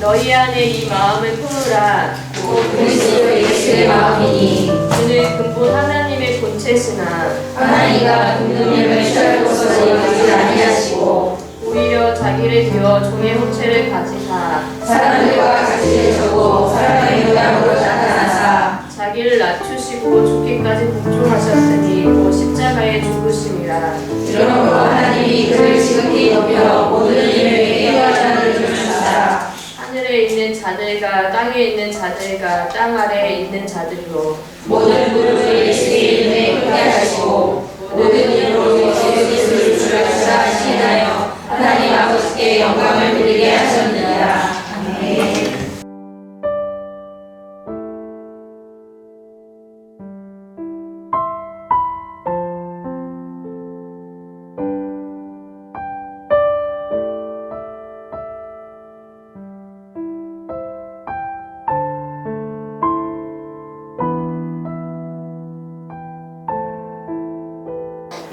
너희 안에 이 마음을 품으라. 곧 그리스도 예수의 마음이니 그는 근본 하나님의 본체시나 하나님과 금금을 취할 것으로 여기지 아니하시고 오히려 자기를 비워 종의 형체를 가지사 사람들과 같이 되셨고 사람의 모양으로 나타나사 자기를 낮추시고 죽기까지 복종하셨으니 곧 십자가에 죽으심이라. 그러므로 하나님이 그를 지극히 높여 모든 이름에 예언하는 주셨다. 하늘에 있는 자들과 땅에 있는 자들과 땅 아래에 있는 자들로 모든 무릎을 예수의 이름에 꿇게 하시고 모든 이름으로 예수 그리스도를 주였사 시인하여 하나님 아버지께 영광을 드리게 하셨느니라. 아멘.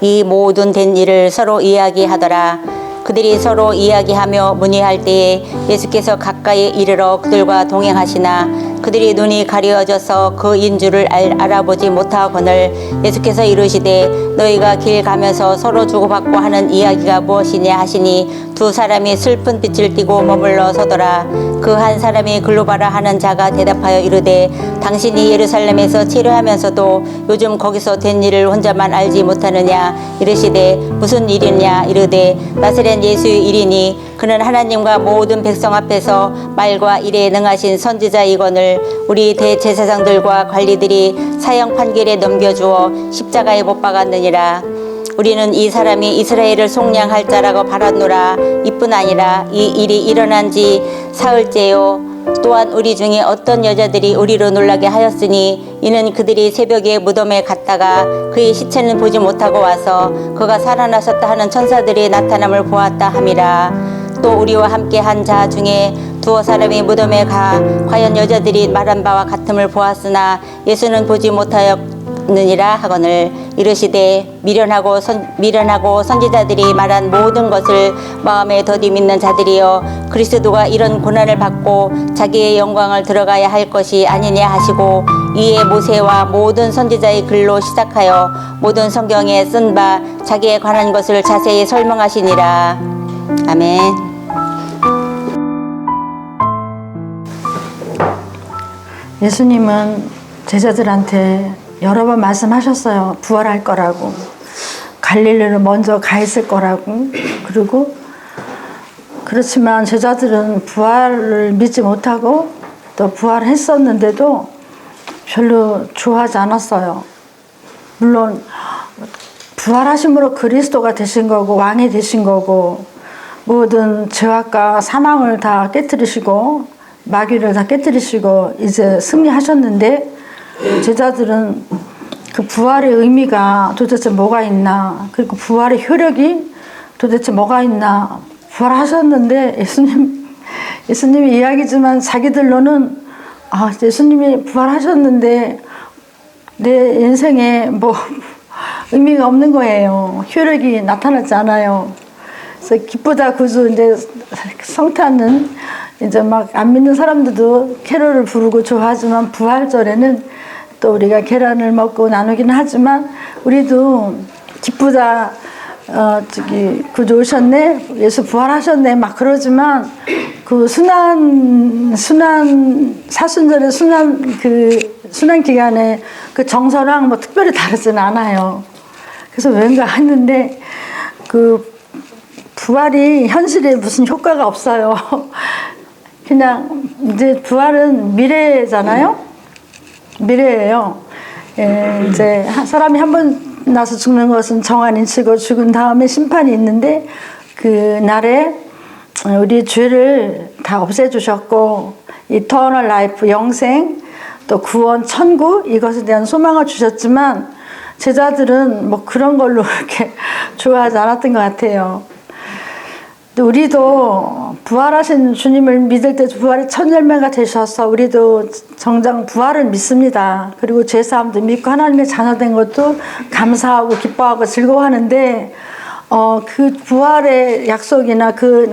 이 모든 된 일을 서로 이야기하더라. 그들이 서로 이야기하며 문의할 때에 예수께서 가까이 이르러 그들과 동행하시나 그들이 눈이 가려져서 그인 줄을 알아보지 못하거늘 예수께서 이르시되 너희가 길 가면서 서로 주고받고 하는 이야기가 무엇이냐 하시니 두 사람이 슬픈 빛을 띠고 머물러 서더라. 그 한 사람이 글로바라 하는 자가 대답하여 이르되 당신이 예루살렘에서 치료하면서도 요즘 거기서 된 일을 혼자만 알지 못하느냐. 이르시되 무슨 일이냐. 이르되 나사렛 예수의 일이니 그는 하나님과 모든 백성 앞에서 말과 일에 능하신 선지자이거늘 우리 대제사장들과 관리들이 사형 판결에 넘겨주어 십자가에 못 박았느니라. 우리는 이 사람이 이스라엘을 속량할 자라고 바랐노라. 이뿐 아니라 이 일이 일어난 지 사흘째요. 또한 우리 중에 어떤 여자들이 우리로 놀라게 하였으니 이는 그들이 새벽에 무덤에 갔다가 그의 시체는 보지 못하고 와서 그가 살아나셨다 하는 천사들의 나타남을 보았다 함이라. 또 우리와 함께 한 자 중에 두어 사람이 무덤에 가 과연 여자들이 말한 바와 같음을 보았으나 예수는 보지 못하였느니라 하거늘 이르시되 미련하고 선지자들이 말한 모든 것을 마음에 더디 믿는 자들이여 그리스도가 이런 고난을 받고 자기의 영광을 들어가야 할 것이 아니냐 하시고 이에 모세와 모든 선지자의 글로 시작하여 모든 성경에 쓴 바 자기에 관한 것을 자세히 설명하시니라. 아멘. 예수님은 제자들한테 여러 번 말씀하셨어요. 부활할 거라고. 갈릴리로 먼저 가 있을 거라고. 그리고 그렇지만 제자들은 부활을 믿지 못하고 또 부활했었는데도 별로 좋아하지 않았어요. 물론 부활하심으로 그리스도가 되신 거고 왕이 되신 거고 모든 죄악과 사망을 다 깨뜨리시고 마귀를 다 깨뜨리시고 이제 승리하셨는데 제자들은 그 부활의 의미가 도대체 뭐가 있나, 그리고 부활의 효력이 도대체 뭐가 있나, 부활하셨는데 예수님이 이야기지만 자기들로는 예수님이 부활하셨는데 내 인생에 뭐 의미가 없는 거예요. 효력이 나타나지 않아요. 그래서 기쁘다 구주 이제 성탄은 이제 막 안 믿는 사람들도 캐롤을 부르고 좋아하지만 부활절에는 또 우리가 계란을 먹고 나누기는 하지만 우리도 기쁘다 구주 오셨네, 예수 부활하셨네 막 그러지만 그 순환 사순절의 순환 기간에 그 정서랑 뭐 특별히 다르지는 않아요. 그래서 왠가 했는데 그 부활이 현실에 무슨 효과가 없어요. 그냥 이제 부활은 미래잖아요. 미래예요. 이제 사람이 한 번 나서 죽는 것은 정한이 치고 죽은 다음에 심판이 있는데 그 날에 우리 죄를 다 없애주셨고 이터널 라이프 영생 또 구원 천국 이것에 대한 소망을 주셨지만 제자들은 뭐 그런 걸로 그렇게 좋아하지 않았던 것 같아요. 우리도 부활하신 주님을 믿을 때 부활의 첫 열매가 되셔서 우리도 정작 부활을 믿습니다. 그리고 죄사함도 믿고 하나님의 자녀된 것도 감사하고 기뻐하고 즐거워하는데 그 부활의 약속이나 그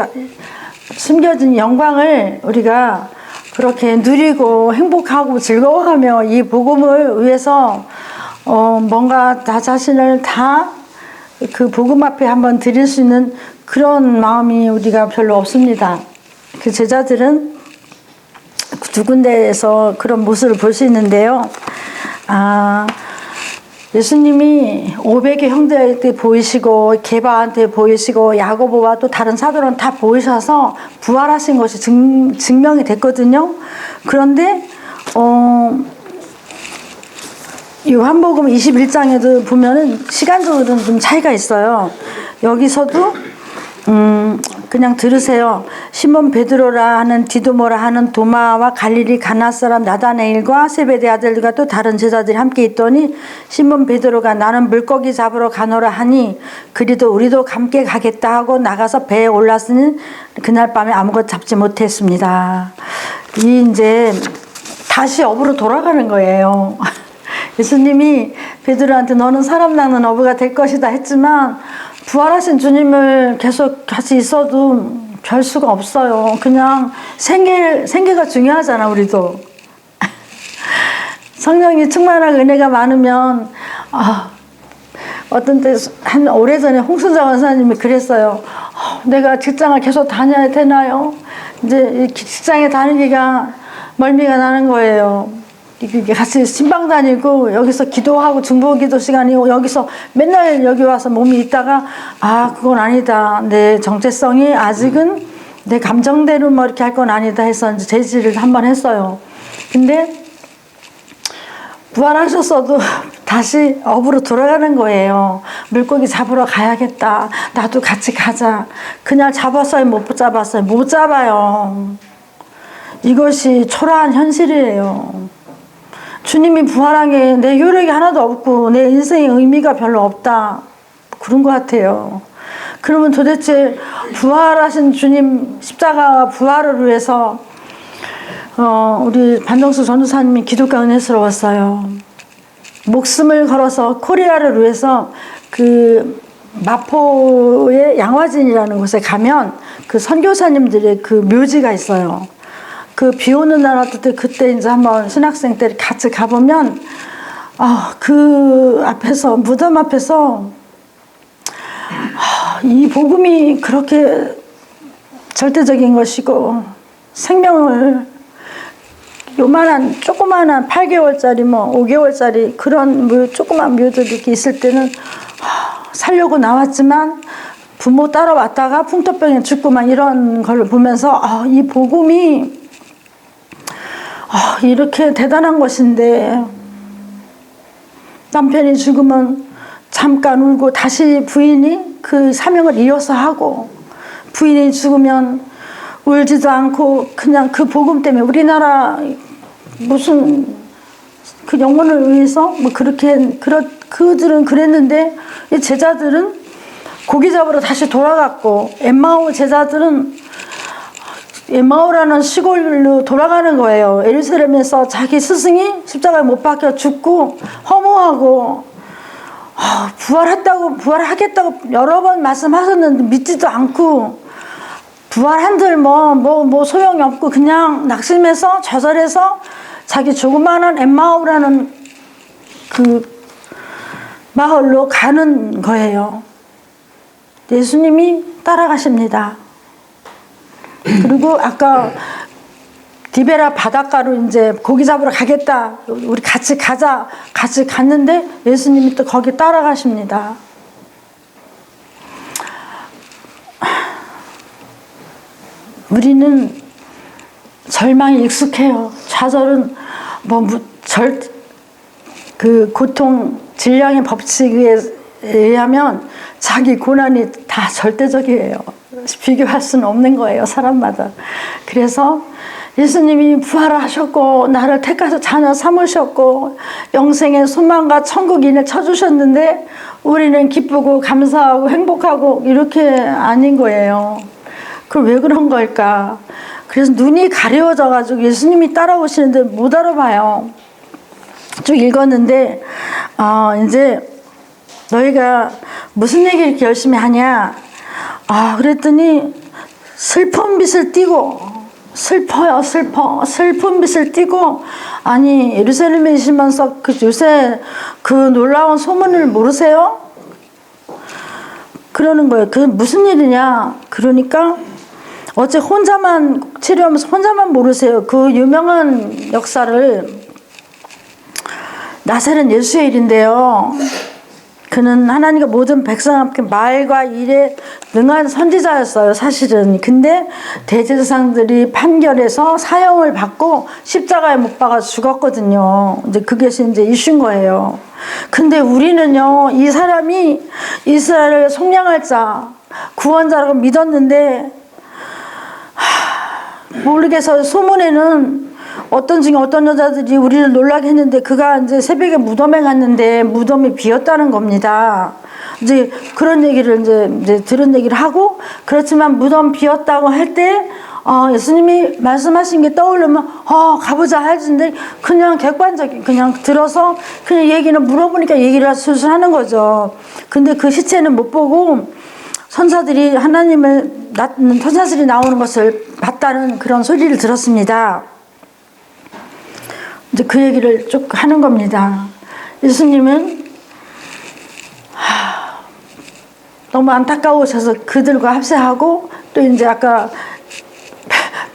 숨겨진 영광을 우리가 그렇게 누리고 행복하고 즐거워하며 이 복음을 위해서 뭔가 나 자신을 다 그 복음 앞에 한번 드릴 수 있는 그런 마음이 우리가 별로 없습니다. 그 제자들은 두 군데에서 그런 모습을 볼 수 있는데요. 예수님이 500의 형제한테 보이시고 게바한테 보이시고 야고보와 또 다른 사도는 다 보이셔서 부활하신 것이 증명이 됐거든요. 그런데 요한복음 21장에도 보면은 시간적으로는 좀 차이가 있어요. 여기서도 그냥 들으세요. 시몬 베드로라 하는 디도모라 하는 도마와 갈릴리 가나 사람 나다네일과 세베대 아들들과 또 다른 제자들이 함께 있더니 시몬 베드로가 나는 물고기 잡으러 가노라 하니 그리도 우리도 함께 가겠다 하고 나가서 배에 올랐으니 그날 밤에 아무것도 잡지 못했습니다. 이제 다시 업으로 돌아가는 거예요. 예수님이 베드로한테 너는 사람 낚는 어부가 될 것이다 했지만 부활하신 주님을 계속 같이 있어도 별 수가 없어요. 그냥 생계가 중요하잖아, 우리도. 성령이 충만한 은혜가 많으면 어떤 때 한 오래전에 홍순자 원사님이 그랬어요. 내가 직장을 계속 다녀야 되나요? 이제 직장에 다니기가 멀미가 나는 거예요. 같이 신방 다니고 여기서 기도하고 중보기도 시간이고 여기서 맨날 여기 와서 몸이 있다가 그건 아니다. 내 정체성이 아직은 내 감정대로 뭐 이렇게 할 건 아니다 해서 이제 제지를 한번 했어요. 근데 부활하셨어도 다시 업으로 돌아가는 거예요. 물고기 잡으러 가야겠다. 나도 같이 가자. 그냥 잡았어요? 못 잡았어요? 못 잡아요. 이것이 초라한 현실이에요. 주님이 부활한 게 내 효력이 하나도 없고 내 인생의 의미가 별로 없다. 그런 것 같아요. 그러면 도대체 부활하신 주님 십자가 부활을 위해서 우리 반정수 전도사님이 기독가 은혜스러웠어요. 목숨을 걸어서 코리아를 위해서 그 마포의 양화진이라는 곳에 가면 그 선교사님들의 그 묘지가 있어요. 그 비 오는 날 어떨 때 그때 이제 한번 신학생 때 같이 가보면 그 앞에서 무덤 앞에서 이 복음이 그렇게 절대적인 것이고 생명을 요만한 조그만한 8개월짜리 뭐 5개월짜리 그런 조그만 묘들이 이렇게 있을 때는 살려고 나왔지만 부모 따라왔다가 풍토병에 죽고만 이런 걸 보면서 이 복음이 이렇게 대단한 것인데 남편이 죽으면 잠깐 울고 다시 부인이 그 사명을 이어서 하고 부인이 죽으면 울지도 않고 그냥 그 복음 때문에 우리나라 무슨 그 영혼을 위해서 뭐 그렇게 그들은 그랬는데 이 제자들은 고기 잡으러 다시 돌아갔고 엠마오 제자들은 엠마오라는 시골로 돌아가는 거예요. 예루살렘에서 자기 스승이 십자가에 못 박혀 죽고 허무하고 부활하겠다고 여러 번 말씀하셨는데 믿지도 않고 부활한들 뭐 소용이 없고 그냥 낙심해서 좌절해서 자기 조그마한 엠마오라는 그 마을로 가는 거예요. 예수님이 따라가십니다. 그리고 아까 디베라 바닷가로 이제 고기 잡으러 가겠다. 우리 같이 가자. 같이 갔는데 예수님이 또 거기 따라가십니다. 우리는 절망이 익숙해요. 좌절은 그 고통, 질량의 법칙에 의하면 자기 고난이 다 절대적이에요. 비교할 수는 없는 거예요, 사람마다. 그래서 예수님이 부활을 하셨고 나를 택하셔서 자녀 삼으셨고 영생의 소망과 천국인을 쳐주셨는데 우리는 기쁘고 감사하고 행복하고 이렇게 아닌 거예요. 그럼 왜 그런 걸까? 그래서 눈이 가려워져 가지고 예수님이 따라오시는데 못 알아봐요. 쭉 읽었는데 이제 너희가 무슨 얘기를 이렇게 열심히 하냐? 그랬더니 슬픈 빛을 띠고 슬퍼요 슬픈 빛을 띠고 아니 예루살렘에 있으면서 요새 그 놀라운 소문을 모르세요? 그러는 거예요. 그게 무슨 일이냐? 그러니까 어제 혼자만 치료하면서 혼자만 모르세요. 그 유명한 역사를 나사렛 예수의 일인데요. 그는 하나님과 모든 백성 함께 말과 일에 능한 선지자였어요, 사실은. 근데 대제사장들이 판결해서 사형을 받고 십자가에 못 박아 죽었거든요. 이제 그게 이제 이슈인 거예요. 근데 우리는요, 이 사람이 이스라엘을 속량할 자, 구원자라고 믿었는데, 모르겠어요. 소문에는 어떤 중에 어떤 여자들이 우리를 놀라게 했는데 그가 이제 새벽에 무덤에 갔는데 무덤이 비었다는 겁니다. 이제 그런 얘기를 이제 들은 얘기를 하고 그렇지만 무덤 비었다고 할 때 예수님이 말씀하신 게 떠오르면 가보자 하는데 그냥 객관적인 그냥 들어서 그냥 얘기는 물어보니까 얘기를 수술하는 거죠. 근데 그 시체는 못 보고 선사들이 하나님을 낳는 천사들이 나오는 것을 봤다는 그런 소리를 들었습니다. 이제 그 얘기를 쭉 하는 겁니다. 예수님은 너무 안타까우셔서 그들과 합세하고 또 이제 아까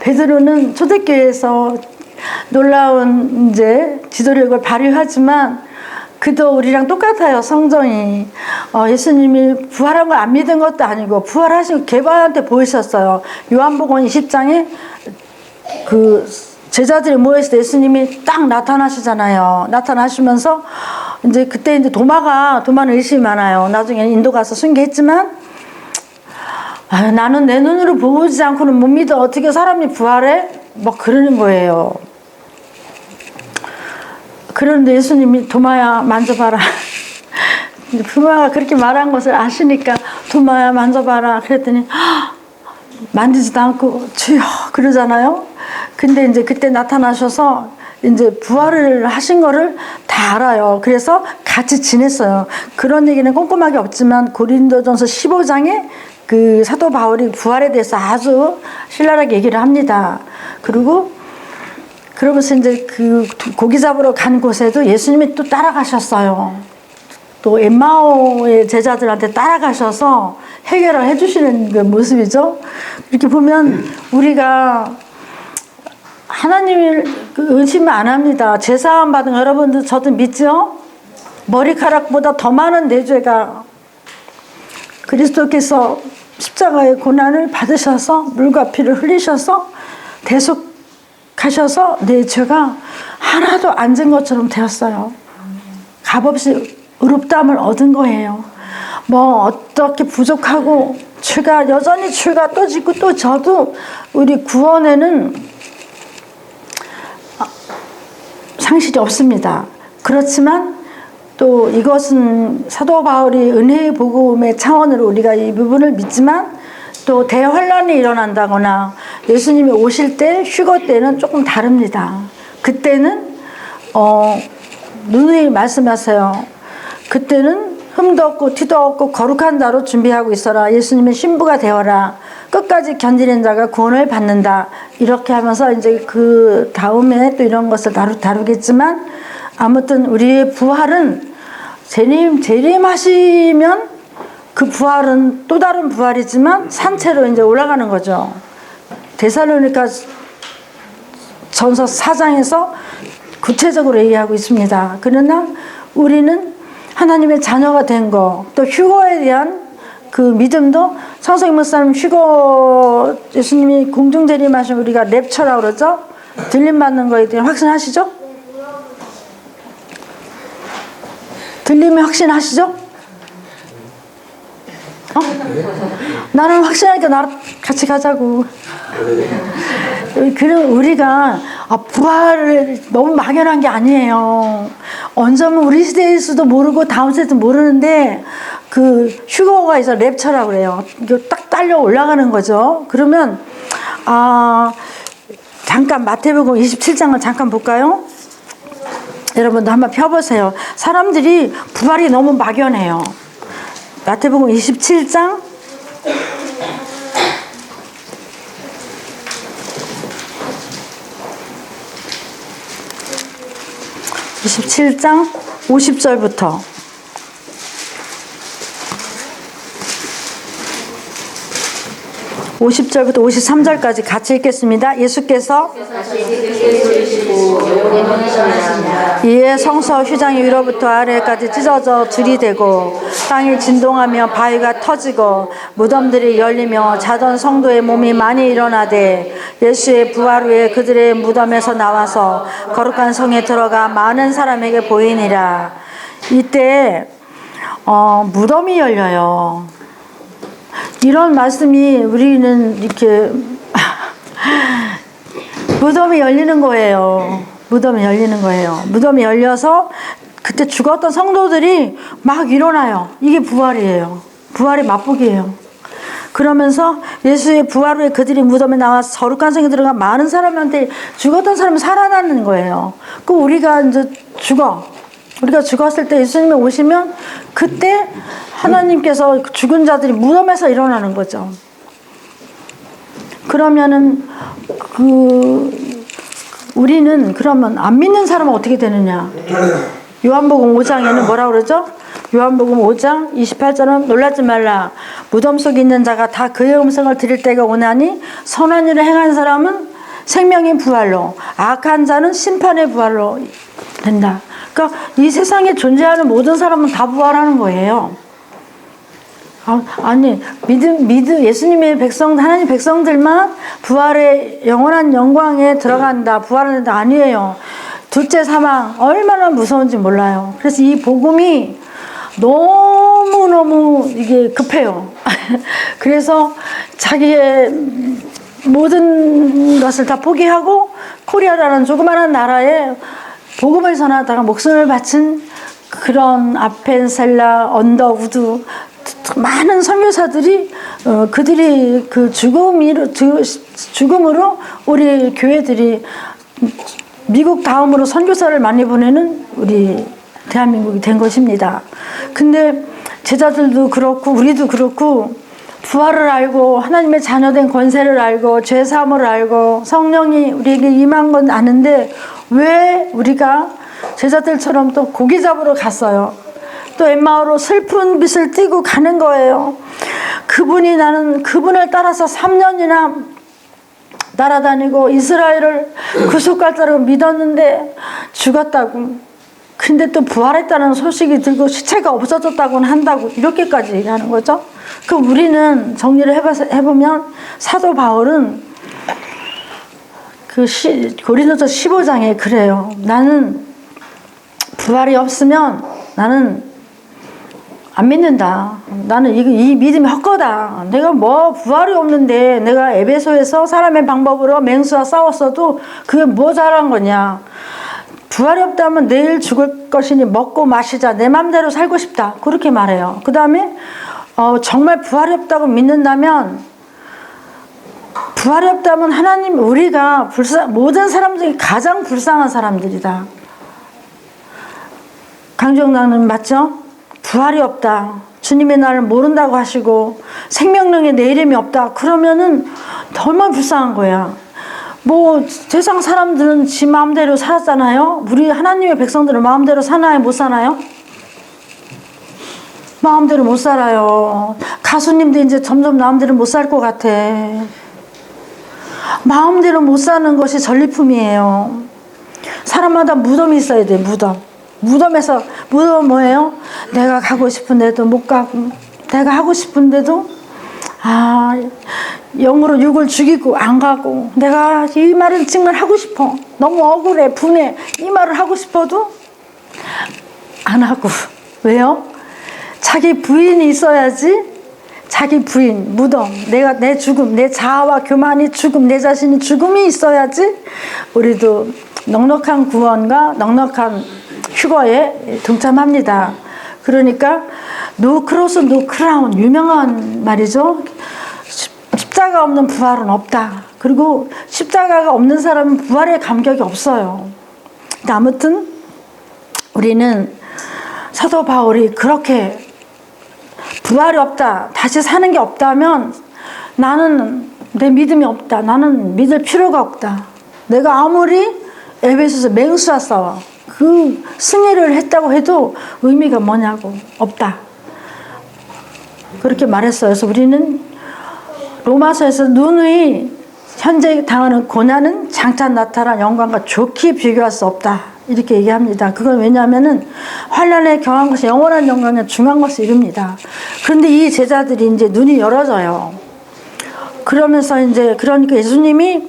베드로는 초대교회에서 놀라운 이제 지도력을 발휘하지만 그도 우리랑 똑같아요. 성정이 예수님이 부활한 걸 안 믿은 것도 아니고 부활하시고 개바한테 보이셨어요. 요한복음 20장에 그 제자들이 모였을 때 예수님이 딱 나타나시잖아요. 나타나시면서 이제 그때 이제 도마는 의심이 많아요. 나중에 인도 가서 순교했지만 나는 내 눈으로 보지 않고는 못 믿어. 어떻게 사람이 부활해? 막 그러는 거예요. 그런데 예수님이 도마야 만져봐라. 도마가 그렇게 말한 것을 아시니까 도마야 만져봐라. 그랬더니 만지지도 않고 주여 그러잖아요. 근데 이제 그때 나타나셔서 이제 부활을 하신 거를 다 알아요. 그래서 같이 지냈어요. 그런 얘기는 꼼꼼하게 없지만 고린도전서 15장에 그 사도 바울이 부활에 대해서 아주 신랄하게 얘기를 합니다. 그리고 그러면서 이제 그 고기 잡으러 간 곳에도 예수님이 또 따라가셨어요. 또 엠마오의 제자들한테 따라가셔서 해결을 해주시는 그 모습이죠. 이렇게 보면 우리가 하나님을 의심 안 합니다. 제사함 받은 여러분들 저도 믿죠? 머리카락보다 더 많은 내 죄가 그리스도께서 십자가의 고난을 받으셔서 물과 피를 흘리셔서 대속하셔서 내 죄가 하나도 안 진 것처럼 되었어요. 값없이 의롭다함을 얻은 거예요. 뭐 어떻게 부족하고 죄가 여전히 죄가 또 짓고 또 져도 우리 구원에는 상실이 없습니다. 그렇지만 또 이것은 사도 바울이 은혜의 복음의 차원으로 우리가 이 부분을 믿지만 또 대환란이 일어난다거나 예수님이 오실 때 휴거 때는 조금 다릅니다. 그때는 누누이 말씀하세요. 그때는 흠도 없고 티도 없고 거룩한 자로 준비하고 있어라. 예수님의 신부가 되어라. 끝까지 견디는 자가 구원을 받는다. 이렇게 하면서 이제 그 다음에 또 이런 것을 다루겠지만 아무튼 우리의 부활은 재림하시면 그 부활은 또 다른 부활이지만 산채로 이제 올라가는 거죠. 데살로니가 전서 4장에서 구체적으로 얘기하고 있습니다. 그러나 우리는 하나님의 자녀가 된 거, 또 휴거에 대한 그 믿음도 성성희 목사님 휴거 예수님이 공중재림하시면 우리가 랩처라고 그러죠? 들림받는 거에 대한 확신하시죠? 들림이 확신하시죠? 나는 확신하니까 나랑 같이 가자고. 그럼 우리가 부활을 너무 막연한 게 아니에요. 언제면 우리 시대일수도 모르고 다음 세대도 모르는데 그 휴거가 있어 랩처라고 그래요. 이거 딱 딸려 올라가는 거죠. 그러면 잠깐 마태복음 27장을 잠깐 볼까요? 여러분도 한번 펴보세요. 사람들이 부활이 너무 막연해요. 마태복음 27장 17장 50절부터 50절부터 53절까지 같이 읽겠습니다. 예수께서 이에 성서 휘장이 위로부터 아래까지 찢어져 들이대고 땅이 진동하며 바위가 터지고 무덤들이 열리며 자던 성도의 몸이 많이 일어나되 예수의 부활 후에 그들의 무덤에서 나와서 거룩한 성에 들어가 많은 사람에게 보이니라. 이때 무덤이 열려요. 이런 말씀이 우리는 이렇게 무덤이 열리는 거예요. 무덤이 열리는 거예요. 무덤이 열려서 그때 죽었던 성도들이 막 일어나요. 이게 부활이에요. 부활의 맛보기예요. 그러면서 예수의 부활 후에 그들이 무덤에 나와서 거룩한 성에 들어가 많은 사람한테 죽었던 사람이 살아나는 거예요. 그 우리가 이제 우리가 죽었을 때 예수님이 오시면 그때 하나님께서 죽은 자들이 무덤에서 일어나는 거죠. 그러면은 우리는 그러면 안 믿는 사람은 어떻게 되느냐? 요한복음 5장에는 뭐라 그러죠? 요한복음 5장 28절은 놀라지 말라. 무덤 속에 있는 자가 다 그의 음성을 들을 때가 오나니 선한 일을 행한 사람은 생명의 부활로, 악한 자는 심판의 부활로 된다. 그러니까 이 세상에 존재하는 모든 사람은 다 부활하는 거예요. 아니 예수님의 백성, 하나님 백성들만 부활의 영원한 영광에 들어간다, 부활한다 아니에요. 둘째 사망 얼마나 무서운지 몰라요. 그래서 이 복음이 너무너무 이게 급해요. 그래서 자기의 모든 것을 다 포기하고 코리아라는 조그마한 나라에 복음을 전하다가 목숨을 바친 그런 아펜셀라, 언더우드 많은 선교사들이 그들이 그 죽음으로 우리 교회들이 미국 다음으로 선교사를 많이 보내는 우리 대한민국이 된 것입니다. 근데 제자들도 그렇고 우리도 그렇고 부활을 알고 하나님의 자녀된 권세를 알고 죄 사함을 알고 성령이 우리에게 임한 건 아는데 왜 우리가 제자들처럼 또 고기 잡으러 갔어요? 또 엠마오로 슬픈 빛을 띠고 가는 거예요. 나는 그분을 따라서 3년이나 날아다니고 이스라엘을 구속할 자라고 믿었는데 죽었다고. 근데 또 부활했다는 소식이 들고 시체가 없어졌다고는 한다고 이렇게까지 얘기하는 거죠. 그럼 우리는 정리를 해보면 사도 바울은 고린도서 15장에 그래요. 나는 부활이 없으면 나는 안 믿는다. 나는 이 믿음이 헛거다. 내가 부활이 없는데 내가 에베소에서 사람의 방법으로 맹수와 싸웠어도 그게 뭐 잘한 거냐. 부활이 없다면 내일 죽을 것이니 먹고 마시자. 내 맘대로 살고 싶다. 그렇게 말해요. 그 다음에 정말 부활이 없다고 믿는다면 부활이 없다면 하나님 우리가 모든 사람 중에 가장 불쌍한 사람들이다. 강정당은 맞죠? 부활이 없다. 주님의 날을 모른다고 하시고 생명력에 내 이름이 없다. 그러면은 얼마나 불쌍한 거야. 세상 사람들은 지 마음대로 살았잖아요. 우리 하나님의 백성들은 마음대로 사나요? 못 사나요? 마음대로 못 살아요. 가수님도 이제 점점 마음대로 못 살 것 같아. 마음대로 못 사는 것이 전리품이에요. 사람마다 무덤이 있어야 돼. 무덤은 뭐예요? 내가 가고 싶은데도 못 가고, 내가 하고 싶은데도 영으로 육을 죽이고 안 가고, 내가 이 말을 정말 하고 싶어. 너무 억울해, 분해. 이 말을 하고 싶어도 안 하고. 왜요? 자기 부인이 있어야지. 자기 부인, 무덤, 내 죽음, 내 자아와 교만이 죽음, 내 자신이 죽음이 있어야지 우리도 넉넉한 구원과 넉넉한 휴거에 동참합니다. 그러니까 노 크로스 노 크라운 유명한 말이죠. 십자가 없는 부활은 없다. 그리고 십자가가 없는 사람은 부활의 감격이 없어요. 근데 아무튼 우리는 사도 바울이 그렇게 부활이 없다, 다시 사는 게 없다면 나는 내 믿음이 없다. 나는 믿을 필요가 없다. 내가 아무리 에베소서 맹수와 싸워. 그 승리를 했다고 해도 의미가 뭐냐고. 없다. 그렇게 말했어요. 그래서 우리는 로마서에서 누누이 현재 당하는 고난은 장차 나타난 영광과 좋게 비교할 수 없다. 이렇게 얘기합니다. 그건 왜냐하면은 환난에 경한 것이 영원한 영광에 중한 것을 이룹니다. 그런데 이 제자들이 이제 눈이 열어져요. 그러면서 이제 그러니까 예수님이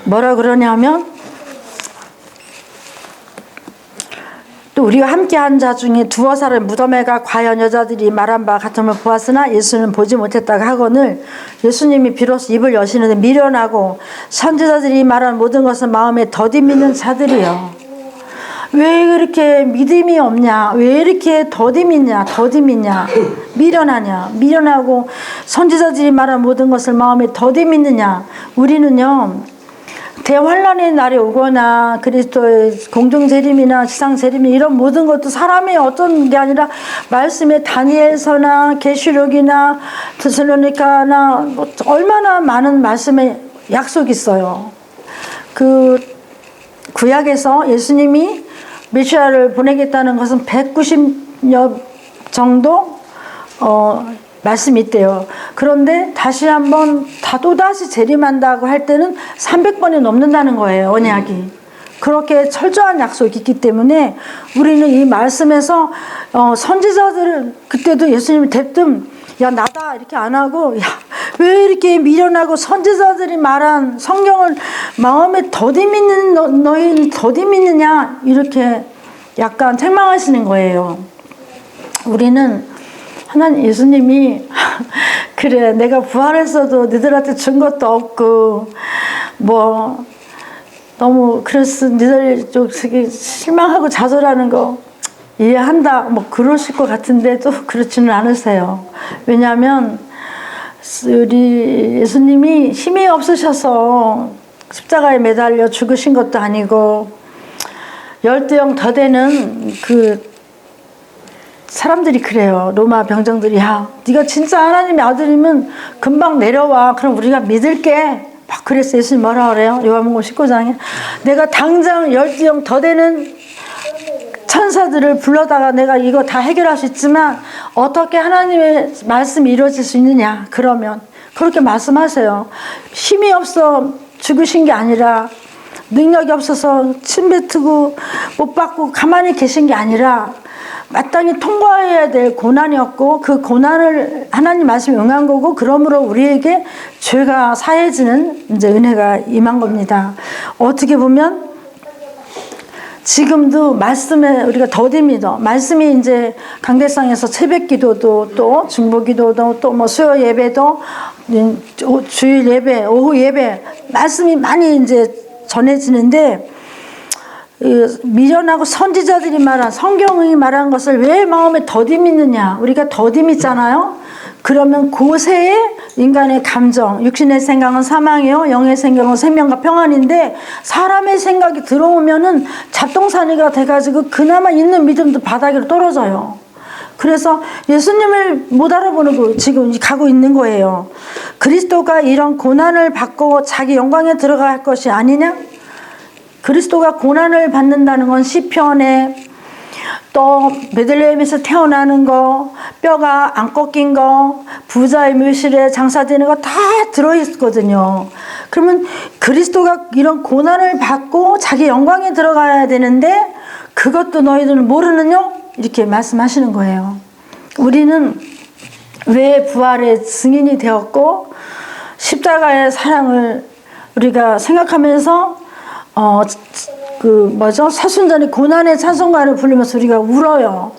뭐라 그러냐면 또 우리가 함께한 자 중에 두어 사람 무덤에 가 과연 여자들이 말한 바 같음을 보았으나 예수는 보지 못했다가 하거늘 예수님이 비로소 입을 여시는데 미련하고 선지자들이 말한 모든 것을 마음에 더디 믿는 자들이요. 왜 그렇게 믿음이 없냐? 왜 이렇게 더디 믿냐? 미련하냐? 미련하고 선지자들이 말한 모든 것을 마음에 더디 믿느냐? 우리는요. 대환란의 날이 오거나 그리스도의 공중재림이나 지상재림이 이런 모든 것도 사람의 어떤 게 아니라 말씀의 다니엘서나 계시록이나 데살로니가나 뭐 얼마나 많은 말씀의 약속이 있어요. 그 구약에서 예수님이 메시아를 보내겠다는 것은 190여 정도 말씀이 있대요. 그런데 다시 한번 또다시 재림한다고 할 때는 300번이 넘는다는 거예요. 언약이. 그렇게 철저한 약속이 있기 때문에 우리는 이 말씀에서 선지자들을 그때도 예수님이 대뜸 야 나다 이렇게 안 하고 야 왜 이렇게 미련하고 선지자들이 말한 성경을 마음에 더디 믿는 너희는 더디 믿느냐 이렇게 약간 책망하시는 거예요. 우리는 하나님 예수님이 그래 내가 부활했어도 너희들한테 준 것도 없고 뭐 너무 그래서 너희들 좀 실망하고 좌절하는 거 이해한다 뭐 그러실 것 같은데 또 그렇지는 않으세요. 왜냐하면 우리 예수님이 힘이 없으셔서 십자가에 매달려 죽으신 것도 아니고 10대0 더 되는 그 사람들이 그래요. 로마 병정들이 야 네가 진짜 하나님의 아들이면 금방 내려와. 그럼 우리가 믿을게. 막 그랬어요. 예수님 뭐라 그래요? 요한복음 19장에 내가 당장 10대0 더 되는 천사들을 불러다가 내가 이거 다 해결할 수 있지만 어떻게 하나님의 말씀이 이루어질 수 있느냐. 그러면 그렇게 말씀하세요. 힘이 없어 죽으신 게 아니라 능력이 없어서 침 뱉고 못 받고 가만히 계신 게 아니라 마땅히 통과해야 될 고난이었고 그 고난을 하나님 말씀에 응한 거고 그러므로 우리에게 죄가 사해지는 이제 은혜가 임한 겁니다. 어떻게 보면 지금도 말씀에 우리가 더디 믿어. 말씀이 이제 강대상에서 새벽 기도도 또 중보 기도도 또 뭐 수요 예배도 주일 예배, 오후 예배 말씀이 많이 이제 전해지는데 미련하고 선지자들이 말한 성경이 말한 것을 왜 마음에 더디 믿느냐. 우리가 더디 믿잖아요. 그러면 고세에 인간의 감정, 육신의 생각은 사망이요 영의 생각은 생명과 평안인데 사람의 생각이 들어오면은 잡동사니가 돼가지고 그나마 있는 믿음도 바닥으로 떨어져요. 그래서 예수님을 못 알아보는 거 지금 가고 있는 거예요. 그리스도가 이런 고난을 받고 자기 영광에 들어갈 것이 아니냐? 그리스도가 고난을 받는다는 건 시편에 또 베들레헴에서 태어나는 거, 뼈가 안 꺾인 거, 부자의 묘실에 장사되는 거 다 들어있거든요. 그러면 그리스도가 이런 고난을 받고 자기 영광에 들어가야 되는데 그것도 너희들은 모르느냐? 이렇게 말씀하시는 거예요. 우리는 왜 부활의 증인이 되었고 십자가의 사랑을 우리가 생각하면서 사순전의 고난의 찬송가를 부르면서 우리가 울어요.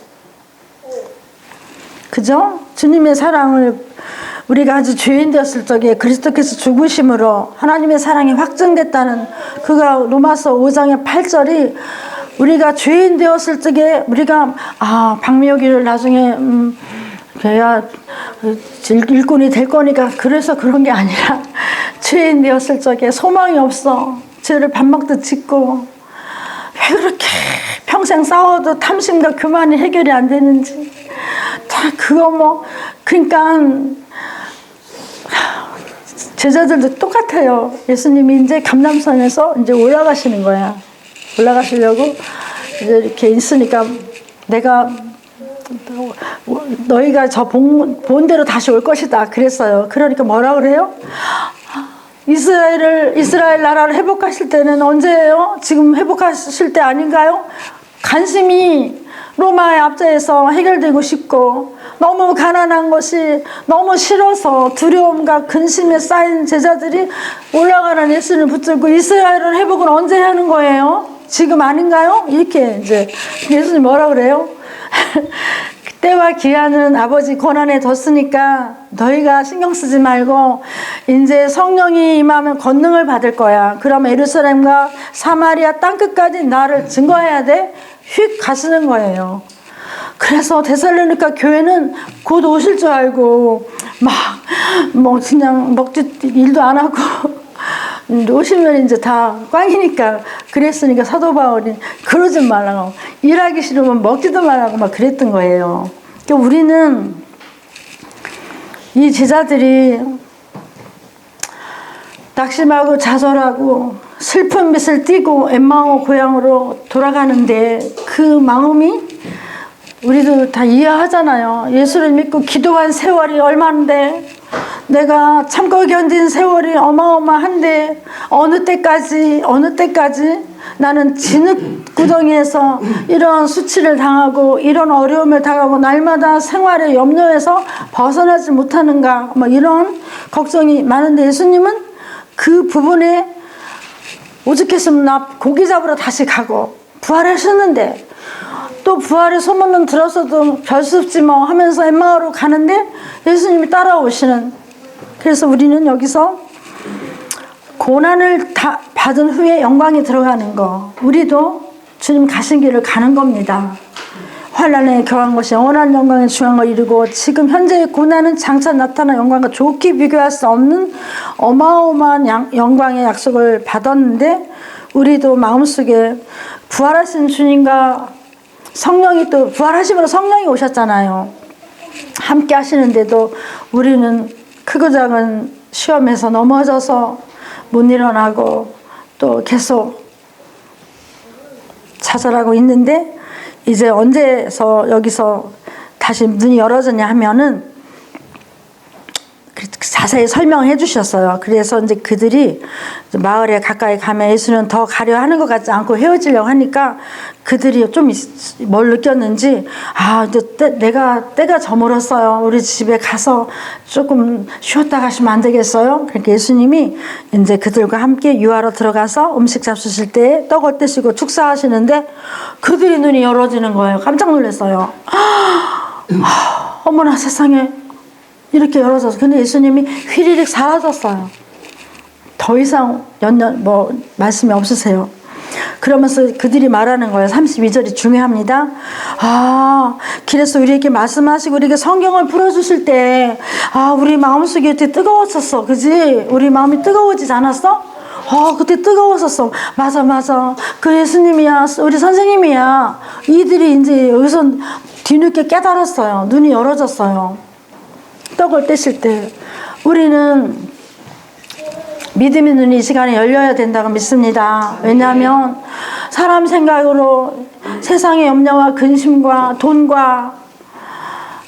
그죠? 주님의 사랑을 우리가 아주 죄인 되었을 적에 그리스도께서 죽으심으로 하나님의 사랑이 확증됐다는 그가 로마서 5장의 8절이 우리가 죄인 되었을 적에 우리가 박미옥이를 나중에 걔야 일꾼이 될 거니까 그래서 그런 게 아니라 죄인 되었을 적에 소망이 없어. 죄를 밥 먹듯 짓고 왜 그렇게 평생 싸워도 탐심과 교만이 해결이 안 되는지 다 그거 그러니까 제자들도 똑같아요. 예수님이 이제 감람산에서 이제 올라가시는 거야. 올라가시려고 이제 이렇게 있으니까 내가 너희가 저 본 대로 다시 올 것이다 그랬어요. 그러니까 뭐라 그래요? 이스라엘 나라를 회복하실 때는 언제예요? 지금 회복하실 때 아닌가요? 간심히 로마의 압제에서 해결되고 싶고 너무 가난한 것이 너무 싫어서 두려움과 근심에 쌓인 제자들이 올라가는 예수를 붙들고 이스라엘을 회복은 언제 하는 거예요? 지금 아닌가요? 이렇게 이제 예수님 뭐라 그래요? 때와 기한은 아버지 권한에 뒀으니까 너희가 신경 쓰지 말고 이제 성령이 임하면 권능을 받을 거야. 그러면 예루살렘과 사마리아 땅끝까지 나를 증거해야 돼. 휙 가시는 거예요. 그래서 데살로니가 교회는 곧 오실 줄 알고 막 그냥 먹지 일도 안 하고 오시면 이제 다 꽝이니까 그랬으니까 사도 바울이 그러지 말라고 일하기 싫으면 먹지도 말라고 막 그랬던 거예요. 그러니까 우리는 이 제자들이 낙심하고 좌절하고 슬픈 빛을 띠고 엠마오 고향으로 돌아가는데 그 마음이 우리도 다 이해하잖아요. 예수를 믿고 기도한 세월이 얼마인데 내가 참고 견딘 세월이 어마어마한데 어느 때까지 나는 진흙구덩이에서 이런 수치를 당하고 이런 어려움을 당하고 날마다 생활의 염려에서 벗어나지 못하는가 뭐 이런 걱정이 많은데 예수님은 그 부분에 오죽했으면 나 고기 잡으러 다시 가고 부활하셨는데 또 부활의 소문은 들었어도 별 수 없지 뭐 하면서 엠마오로 가는데 예수님이 따라오시는. 그래서 우리는 여기서 고난을 다 받은 후에 영광이 들어가는 거, 우리도 주님 가신 길을 가는 겁니다. 환난에 겨한 것이 영원한 영광에 중한 걸 이루고 지금 현재의 고난은 장차 나타난 영광과 좋게 비교할 수 없는 어마어마한 영광의 약속을 받았는데 우리도 마음속에 부활하신 주님과 성령이 또 부활하심으로 성령이 오셨잖아요. 함께 하시는데도 우리는 크고 작은 시험에서 넘어져서 못 일어나고 또 계속 좌절하고 있는데 이제 언제서 여기서 다시 눈이 열어졌냐 하면은 자세히 설명해 주셨어요. 그래서 이제 그들이 마을에 가까이 가면 예수는 더 가려 하는 것 같지 않고 헤어지려고 하니까 그들이 좀 뭘 느꼈는지 이제 때가 저물었어요. 우리 집에 가서 조금 쉬었다 가시면 안 되겠어요? 그러니까 예수님이 이제 그들과 함께 유하로 들어가서 음식 잡수실 때 떡을 떼시고 축사하시는데 그들이 눈이 열어지는 거예요. 깜짝 놀랐어요. 어머나 세상에 이렇게 열어져서 근데 예수님이 휘리릭 사라졌어요. 더 이상 말씀이 없으세요. 그러면서 그들이 말하는 거예요. 32절이 중요합니다. 길에서 우리에게 말씀하시고 우리에게 성경을 풀어주실 때 우리 마음속이 그때 뜨거웠었어. 그지? 우리 마음이 뜨거워지지 않았어? 그때 뜨거웠었어. 맞아. 그 예수님이야. 우리 선생님이야. 이들이 이제 여기서 뒤늦게 깨달았어요. 눈이 열어졌어요. 떡을 떼실 때 우리는 믿음의 눈이 이 시간에 열려야 된다고 믿습니다. 왜냐하면 사람 생각으로 세상의 염려와 근심과 돈과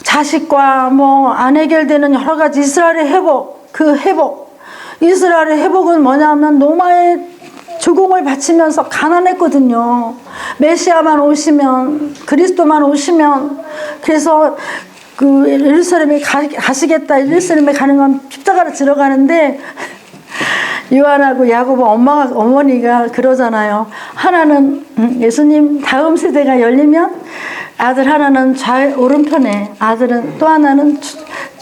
자식과 안 해결되는 여러 가지 이스라엘의 회복, 이스라엘의 회복은 뭐냐면 로마의 조공을 바치면서 가난했거든요. 메시아만 오시면, 그리스도만 오시면, 그래서 그 예루살렘에 가시겠다. 예루살렘에 가는 건 십자가로 들어가는데 요한하고 야고보 어머니가 그러잖아요. 하나는 예수님 다음 세대가 열리면 아들 하나는 오른편에, 아들은 또 하나는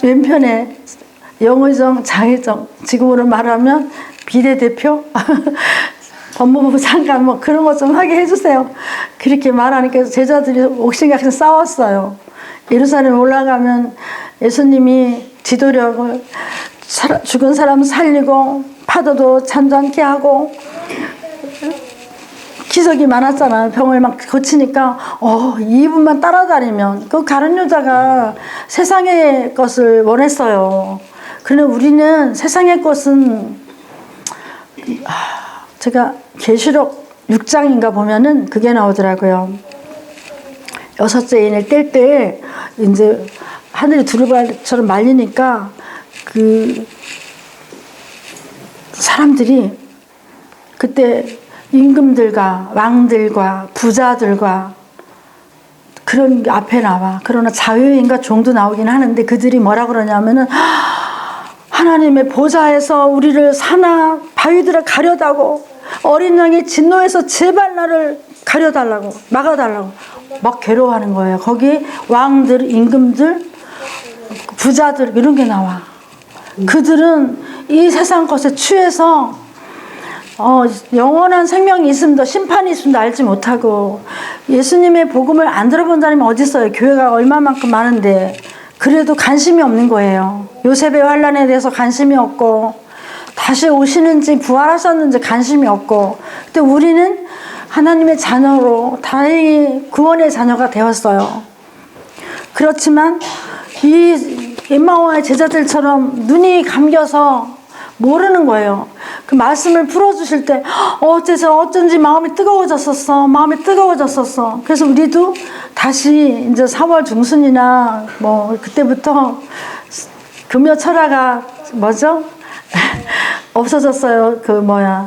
왼편에 영의정, 장의정, 지금으로 말하면 비례대표, 법무부 장관 그런 것 좀 하게 해주세요. 그렇게 말하니까 제자들이 옥신각신 싸웠어요. 예루살렘 올라가면 예수님이 지도력을 죽은 사람 살리고 파도도 잔잔케 하고 기적이 많았잖아요. 병을 막 고치니까 이분만 따라다니면 그 가룟 여자가 세상의 것을 원했어요. 그런데 우리는 세상의 것은 제가 계시록 6장인가 보면은 그게 나오더라고요. 6째 인을 뗄 때 이제 하늘이 두루발처럼 말리니까 그 사람들이 그때 임금들과 왕들과 부자들과 그런 게 앞에 나와. 그러나 자유인과 종도 나오긴 하는데 그들이 뭐라 그러냐면은 하나님의 보좌에서 우리를 사나 바위들을 가려다고 어린 양의 진노에서 제발 나를 가려달라고 막아달라고 막 괴로워하는 거예요. 거기 왕들, 임금들, 부자들 이런 게 나와. 그들은 이 세상 것에 취해서 영원한 생명이 있음도 심판이 있음도 알지 못하고 예수님의 복음을 안 들어본 사람이 어디 있어요. 교회가 얼마만큼 많은데 그래도 관심이 없는 거예요. 요셉의 환난에 대해서 관심이 없고 다시 오시는지 부활하셨는지 관심이 없고 근데 우리는 하나님의 자녀로 다행히 구원의 자녀가 되었어요. 그렇지만 이 엠마오의 제자들처럼 눈이 감겨서 모르는 거예요. 그 말씀을 풀어주실 때 어쩐지 마음이 뜨거워졌었어. 마음이 뜨거워졌었어. 그래서 우리도 다시 이제 4월 중순이나 뭐 그때부터 금요 철화가 뭐죠? 없어졌어요.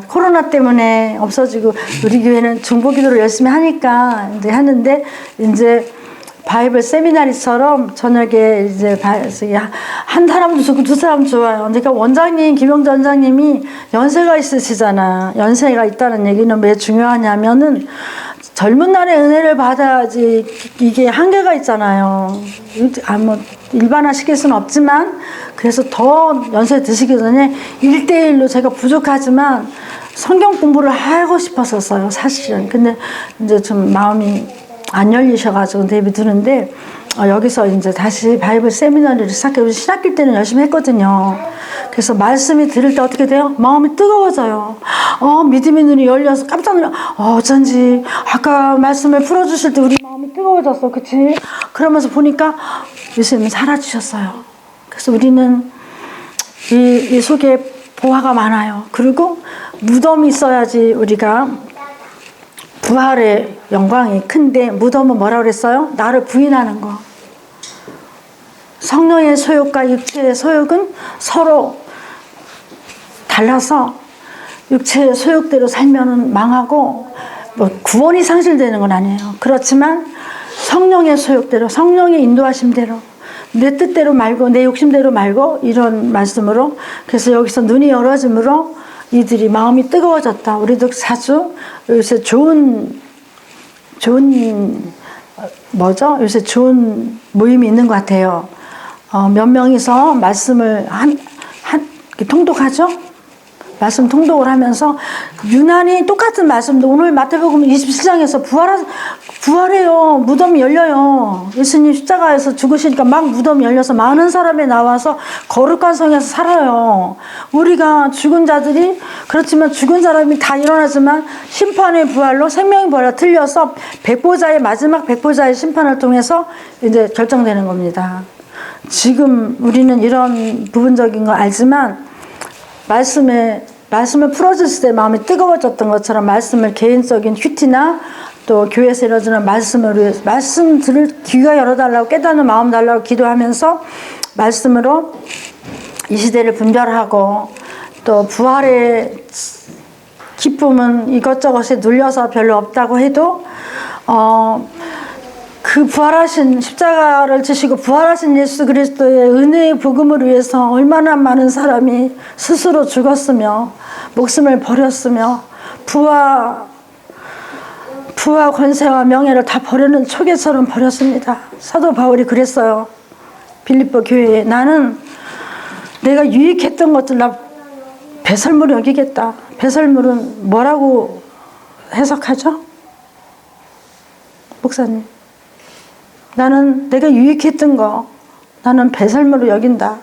코로나 때문에 없어지고 우리 교회는 중보기도를 열심히 하니까 이제 하는데 이제 바이블 세미나리처럼 저녁에 이제 한 사람도 좋고 두 사람 좋아요. 그러니까 원장님, 김영자 원장님이 연세가 있으시잖아. 연세가 있다는 얘기는 왜 중요하냐면은 젊은 날에 은혜를 받아야지 이게 한계가 있잖아요. 일반화 시킬 수는 없지만 그래서 더 연세 드시기 전에 1대1로 제가 부족하지만 성경 공부를 하고 싶었었어요. 사실은. 근데 이제 좀 마음이 안 열리셔가지고 데뷔 드는데 여기서 이제 다시 바이블 세미나리를 시작해서 신학교 때는 열심히 했거든요. 그래서 말씀이 들을 때 어떻게 돼요? 마음이 뜨거워져요. 믿음의 눈이 열려서 깜짝 놀라. 어쩐지 아까 말씀을 풀어주실 때 우리 마음이 뜨거워졌어, 그치? 그러면서 보니까 예수님이 살아주셨어요. 그래서 우리는 이 속에 보화가 많아요. 그리고 무덤이 있어야지 우리가 부활의 영광이 큰데 무덤은 뭐라고 그랬어요? 나를 부인하는 거. 성령의 소욕과 육체의 소욕은 서로 달라서 육체의 소욕대로 살면은 망하고 뭐 구원이 상실되는 건 아니에요. 그렇지만 성령의 소욕대로 성령의 인도하심대로 내 뜻대로 말고 내 욕심대로 말고 이런 말씀으로 그래서 여기서 눈이 열어짐으로 이들이 마음이 뜨거워졌다. 우리도 자주 요새 좋은 요새 좋은 모임이 있는 것 같아요. 몇 명이서 말씀을 통독하죠? 말씀 통독을 하면서 유난히 똑같은 말씀도 오늘 마태복음 27장에서 부활해요. 무덤이 열려요. 예수님 십자가에서 죽으시니까 막 무덤이 열려서 많은 사람이 나와서 거룩한 성에서 살아요. 우리가 죽은 자들이 그렇지만 죽은 사람이 다 일어나지만 심판의 부활로 생명의 부활로 틀려서 마지막 백보자의 심판을 통해서 이제 결정되는 겁니다. 지금 우리는 이런 부분적인 거 알지만 말씀을 풀어줬을 때 마음이 뜨거워졌던 것처럼 말씀을 개인적인 큐티나 또 교회에서 이루어지는 말씀 들을 귀가 열어달라고 깨닫는 마음 달라고 기도하면서 말씀으로 이 시대를 분별하고 또 부활의 기쁨은 이것저것에 눌려서 별로 없다고 해도 그 부활하신 십자가를 지시고 부활하신 예수 그리스도의 은혜의 복음을 위해서 얼마나 많은 사람이 스스로 죽었으며 목숨을 버렸으며 부와 권세와 명예를 다 버리는 초계처럼 버렸습니다. 사도 바울이 그랬어요. 빌립보 교회에 나는 내가 유익했던 것들 나 배설물 여기겠다. 배설물은 뭐라고 해석하죠? 목사님. 나는 내가 유익했던 거 나는 배설물로 여긴다.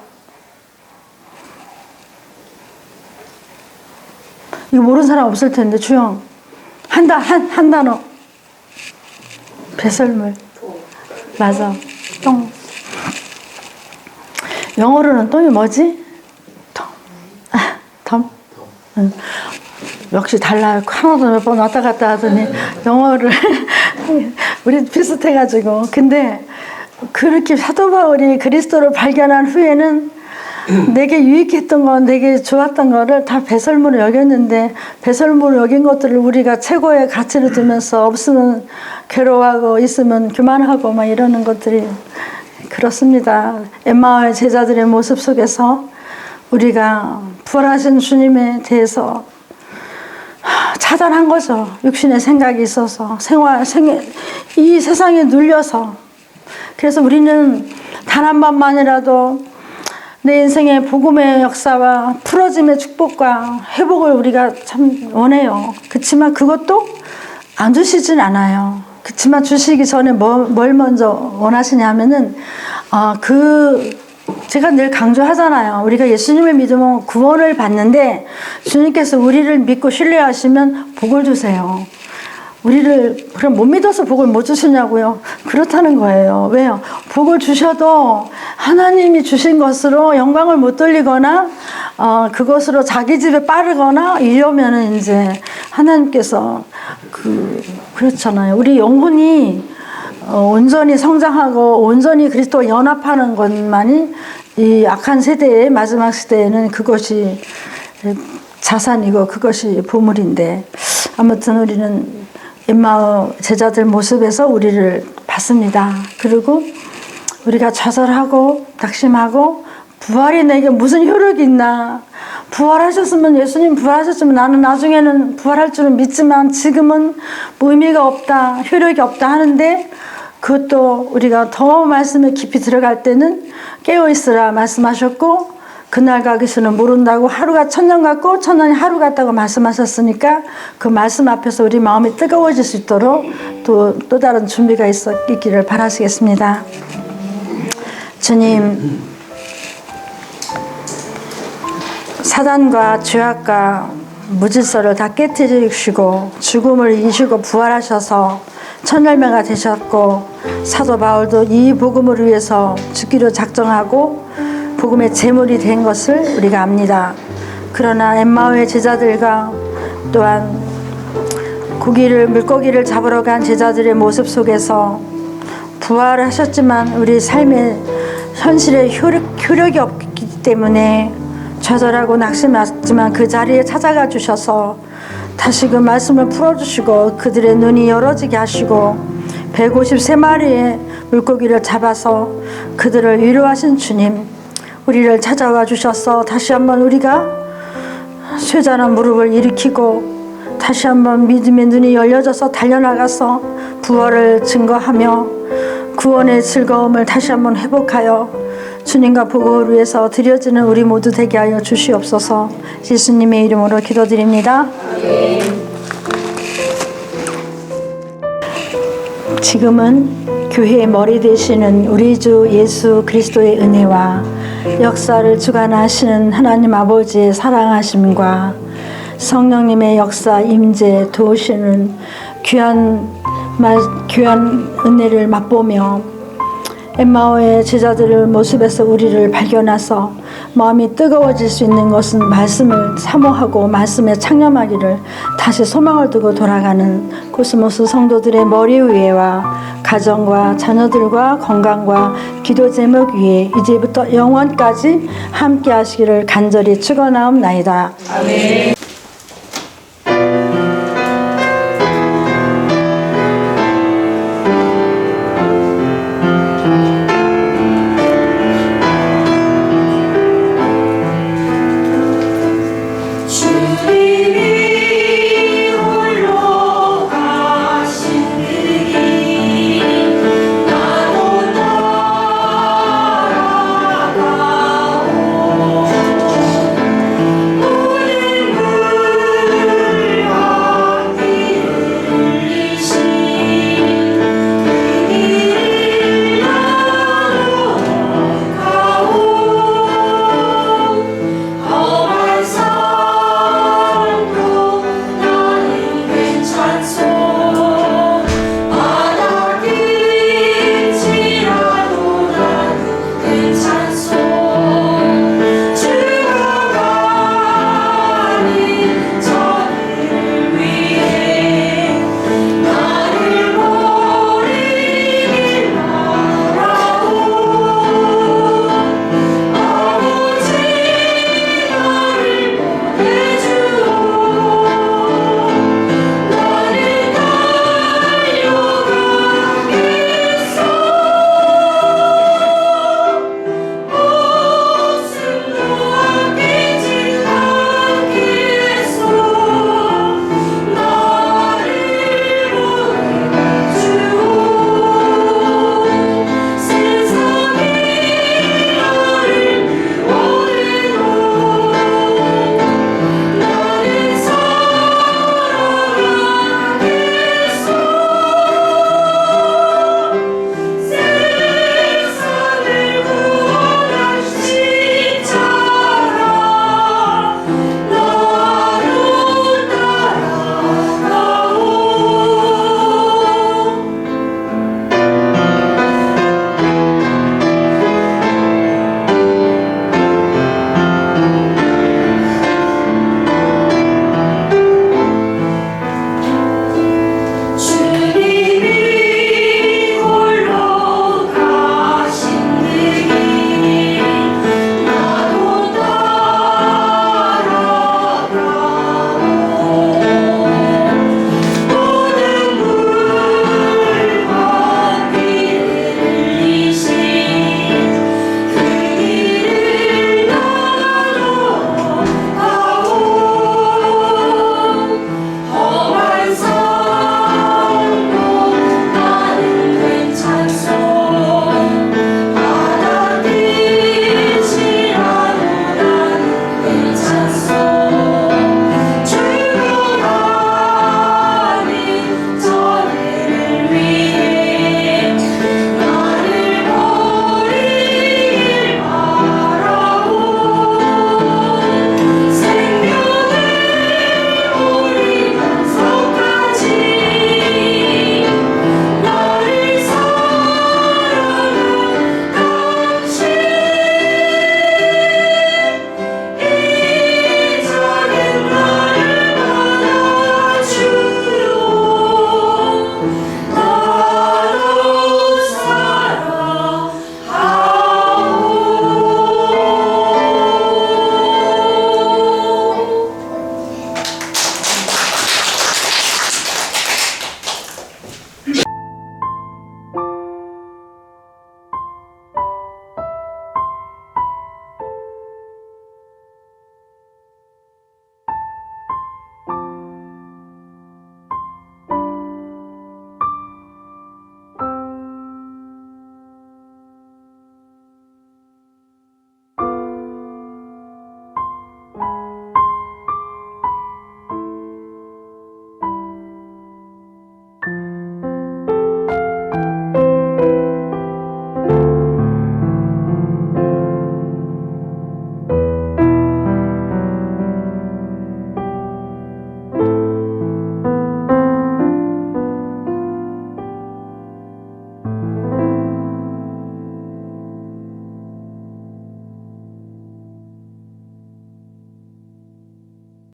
이거 모르는 사람 없을 텐데 주영 한 단어 배설물 맞아 똥 영어로는 똥이 뭐지? 덤? 응. 역시 달라요. 하나도 몇 번 왔다 갔다 하더니 영어를 우리 비슷해가지고. 근데 그렇게 사도 바울이 그리스도를 발견한 후에는 내게 유익했던 건, 내게 좋았던 거를 다 배설물로 여겼는데, 배설물로 여긴 것들을 우리가 최고의 가치로 두면서 없으면 괴로워하고 있으면 교만하고 막 이러는 것들이 그렇습니다. 엠마오의 제자들의 모습 속에서 우리가 부활하신 주님에 대해서 차단한 거죠. 육신의 생각이 있어서 이 세상에 눌려서. 그래서 우리는 단 한 번만이라도 내 인생의 복음의 역사와 풀어짐의 축복과 회복을 우리가 참 원해요. 그렇지만 그것도 안 주시진 않아요. 그렇지만 주시기 전에 뭘 먼저 원하시냐면은 제가 늘 강조하잖아요. 우리가 예수님을 믿으면 구원을 받는데 주님께서 우리를 믿고 신뢰하시면 복을 주세요. 우리를 그럼 못 믿어서 복을 못 주시냐고요? 그렇다는 거예요. 왜요? 복을 주셔도 하나님이 주신 것으로 영광을 못 돌리거나 그것으로 자기 집에 빠르거나 이러면은 이제 하나님께서 그렇잖아요. 우리 영혼이 온전히 성장하고 온전히 그리스도와 연합하는 것만이 이 악한 세대의 마지막 시대에는 그것이 자산이고 그것이 보물인데, 아무튼 우리는 엠마오 제자들 모습에서 우리를 봤습니다. 그리고 우리가 좌절하고 낙심하고 부활이 내게 무슨 효력이 있나, 부활하셨으면, 예수님 부활하셨으면 나는 나중에는 부활할 줄은 믿지만 지금은 뭐 의미가 없다, 효력이 없다 하는데, 그것도 우리가 더 말씀에 깊이 들어갈 때는 깨어있으라 말씀하셨고, 그날 가기서는 모른다고, 하루가 천년 같고 천년이 하루 같다고 말씀하셨으니까 그 말씀 앞에서 우리 마음이 뜨거워질 수 있도록 또 다른 준비가 있기를 바라시겠습니다. 주님, 사단과 죄악과 무질서를 다 깨뜨리시고 죽음을 이기시고 부활하셔서 천열매가 되셨고, 사도 바울도 이 복음을 위해서 죽기로 작정하고 복음의 제물이 된 것을 우리가 압니다. 그러나 엠마오의 제자들과 또한 물고기를 잡으러 간 제자들의 모습 속에서 부활하셨지만 우리 삶의 현실에 효력이 없기 때문에 좌절하고 낙심했지만 그 자리에 찾아가 주셔서 다시 그 말씀을 풀어주시고 그들의 눈이 열어지게 하시고 153마리의 물고기를 잡아서 그들을 위로하신 주님, 우리를 찾아와 주셔서 다시 한번 우리가 쇠잔한 무릎을 일으키고 다시 한번 믿음의 눈이 열려져서 달려나가서 부활을 증거하며 구원의 즐거움을 다시 한번 회복하여 주님과 복음을 위해서 드려지는 우리 모두 되게 하여 주시옵소서. 예수님의 이름으로 기도드립니다. 지금은 교회의 머리 되시는 우리 주 예수 그리스도의 은혜와 역사를 주관하시는 하나님 아버지의 사랑하심과 성령님의 역사 임재 도우시는 귀한 은혜를 맛보며 엠마오의 제자들의 모습에서 우리를 발견해서 마음이 뜨거워질 수 있는 것은 말씀을 사모하고 말씀에 창념하기를 다시 소망을 두고 돌아가는 코스모스 성도들의 머리 위에와 가정과 자녀들과 건강과 기도 제목 위에 이제부터 영원까지 함께 하시기를 간절히 축원하옵나이다. 아멘.